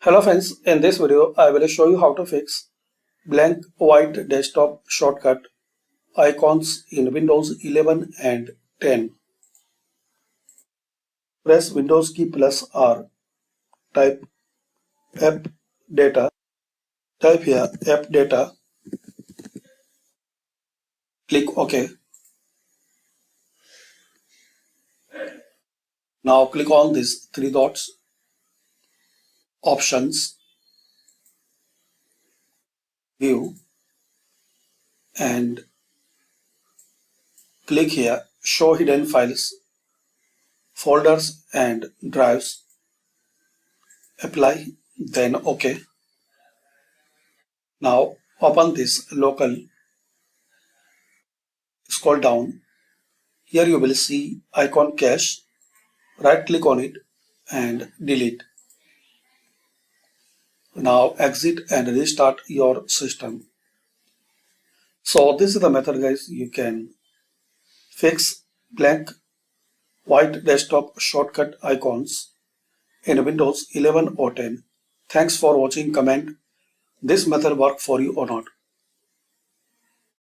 Hello friends, in this video I will show you how to fix blank white desktop shortcut icons in Windows 11 and 10. Press Windows key plus R, type app data, type here app data, click OK. Now click on these three dots, options, view, and click here show hidden files, folders and drives. Apply, then OK. Now open this local, scroll down. Here you will see icon cache. Right click on it and delete. Now exit and restart your system. So this is the method guys, you can fix blank white desktop shortcut icons in Windows 11 or 10. Thanks for watching. Comment this method work for you or not.